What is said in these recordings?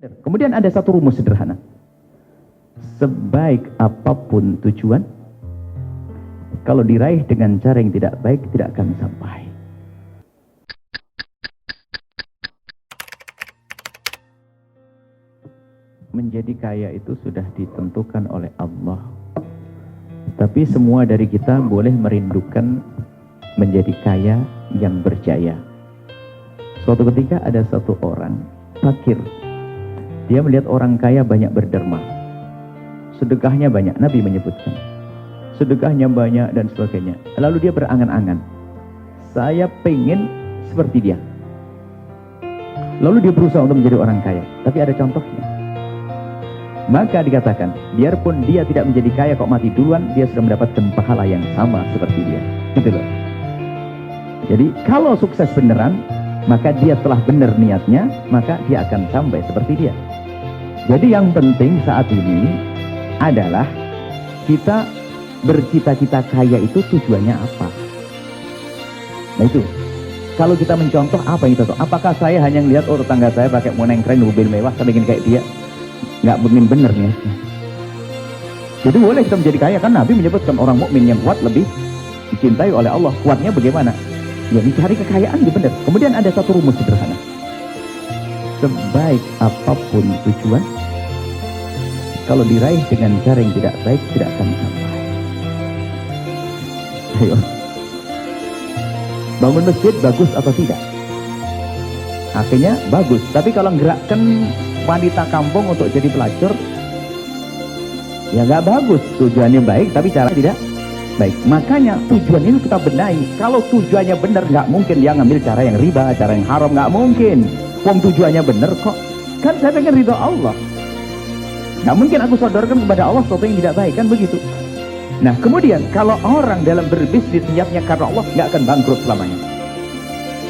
Kemudian ada satu rumus sederhana. Sebaik apapun tujuan, kalau diraih dengan cara yang tidak baik, tidak akan sampai. Menjadi kaya itu sudah ditentukan oleh Allah. Tapi semua dari kita boleh merindukan menjadi kaya yang berjaya. Suatu ketika ada satu orang fakir. Dia melihat orang kaya banyak berderma. Sedekahnya banyak, Nabi menyebutkan. Sedekahnya banyak dan sebagainya. Lalu dia berangan-angan. Saya pengen seperti dia. Lalu dia berusaha untuk menjadi orang kaya. Tapi ada contohnya. Maka dikatakan, biarpun dia tidak menjadi kaya kok mati duluan, dia sudah mendapatkan pahala yang sama seperti dia. Gitu loh. Jadi kalau sukses beneran, maka dia telah benar niatnya, maka dia akan sampai seperti dia. Jadi yang penting saat ini adalah kita bercita-cita kaya itu tujuannya apa? Nah itu, kalau kita mencontoh apa yang kita tahu? Apakah saya hanya melihat tetangga saya pakai moneng keren, mobil mewah, saya ingin kayak dia? Nggak benar niatnya. Jadi boleh kita menjadi kaya, kan Nabi menyebutkan orang mukmin yang kuat lebih dicintai oleh Allah. Kuatnya bagaimana? Ya dicari kekayaan ya benar. Kemudian ada satu rumus sederhana. Sebaik apapun tujuan, kalau diraih dengan cara yang tidak baik, tidak akan sampai. Ayo. Bangun masjid bagus atau tidak? Akhirnya bagus. Tapi kalau gerakkan wanita kampung untuk jadi pelacur, ya nggak bagus. Tujuannya baik, tapi cara tidak baik. Makanya tujuan ini kita benahi. Kalau tujuannya benar, nggak mungkin dia ngambil cara yang riba, cara yang haram, nggak mungkin. Wong tujuannya benar kok. Kan saya pengen ridho Allah. Nggak mungkin aku sodorkan kepada Allah sesuatu yang tidak baik, kan begitu. Nah kemudian kalau orang dalam berbisnis niatnya karena Allah, nggak akan bangkrut selamanya.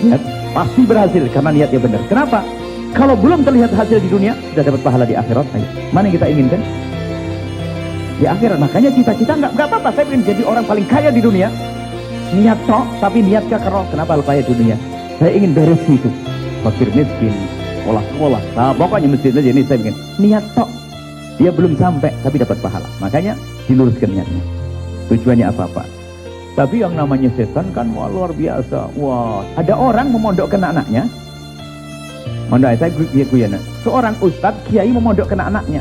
Niat pasti berhasil karena niatnya benar. Kenapa? Kalau belum terlihat hasil di dunia, sudah dapat pahala di akhirat. Ayo. Mana yang kita inginkan? Di akhirat. Makanya cita-cita nggak apa-apa. Saya ingin jadi orang paling kaya di dunia. Niat tok, tapi niatnya karena kenapa kaya di dunia? Saya ingin beres itu. Fakir miskin, sekolah-sekolah. Nah, pokoknya masjid aja ini saya ingin. Niat tok. Dia belum sampai, tapi dapat pahala. Makanya diluruskan niatnya. Tujuannya apa-apa. Tapi yang namanya setan kan wah, luar biasa. Wah, ada orang memondokkan anaknya. Mondok saya guyana. Seorang ustadz kiai memondokkan anaknya.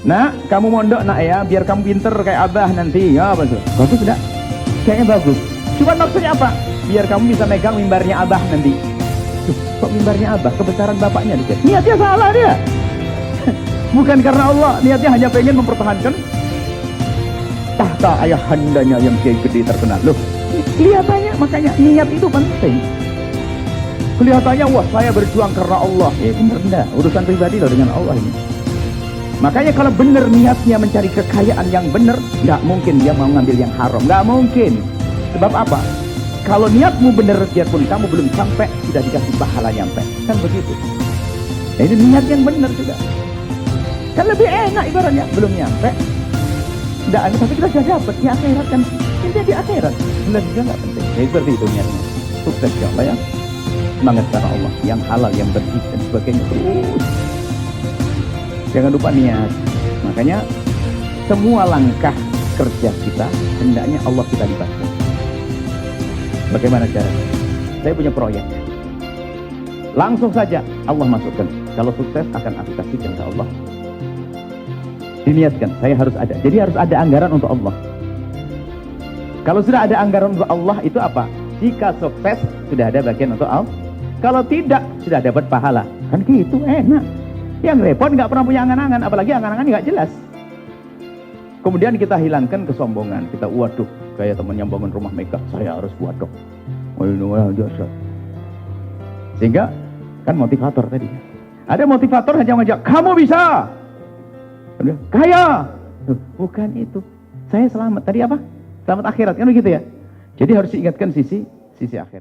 Nah, kamu mondok nak ya, biar kamu pinter kayak abah nanti. Ya betul. Bagus enggak? Kayaknya bagus. Cuma maksudnya apa? Biar kamu bisa megang mimbarnya abah nanti. Kok mimbarnya abah? Kebesaran bapaknya dikit. Niatnya salah dia. Bukan karena Allah. Niatnya hanya pengen mempertahankan tahta ayah handanya yang kiai gede terkenal. Loh, kelihatannya makanya niat itu penting. Kelihatannya wah saya berjuang karena Allah. Benar enggak? Urusan pribadi loh dengan Allah ini. Makanya kalau benar niatnya mencari kekayaan yang benar, nggak mungkin dia mau ngambil yang haram. Nggak mungkin. Sebab apa? Kalau niatmu benar, biarpun kamu belum sampai, sudah dikasih pahala nyampe. Kan begitu. Nah, ini niat yang benar juga. Kan lebih enak ibaratnya. Belum nyampe. Nggak, tapi kita sudah dapat di akhirat kan. Ini di akhirat. Benar juga nggak penting. Jadi seperti itu niatnya. Sukses ya Allah ya. Semangat karena Allah. Yang halal, yang bersih dan sebagainya. Terus. Jangan lupa niat. Makanya semua langkah kerja kita hendaknya Allah kita libatkan. Bagaimana caranya? Saya punya proyek. Langsung saja Allah masukkan. Kalau sukses akan aku kasihkan ke Allah. Diniatkan, saya harus ada. Jadi harus ada anggaran untuk Allah. Kalau sudah ada anggaran untuk Allah itu apa? Jika sukses sudah ada bagian untuk Allah. Kalau tidak sudah dapat pahala. Kan gitu enak. Yang repot nggak pernah punya angan-angan, apalagi angan-angan nggak jelas. Kemudian kita hilangkan kesombongan. Kita waduh, kayak teman yang bangun rumah megah, saya harus waduh. Sehingga kan motivator tadi. Ada motivator hanya mengajak, kamu bisa. Kaya. Bukan itu. Saya selamat. Tadi apa? Selamat akhirat kan begitu ya. Jadi harus diingatkan sisi akhirat.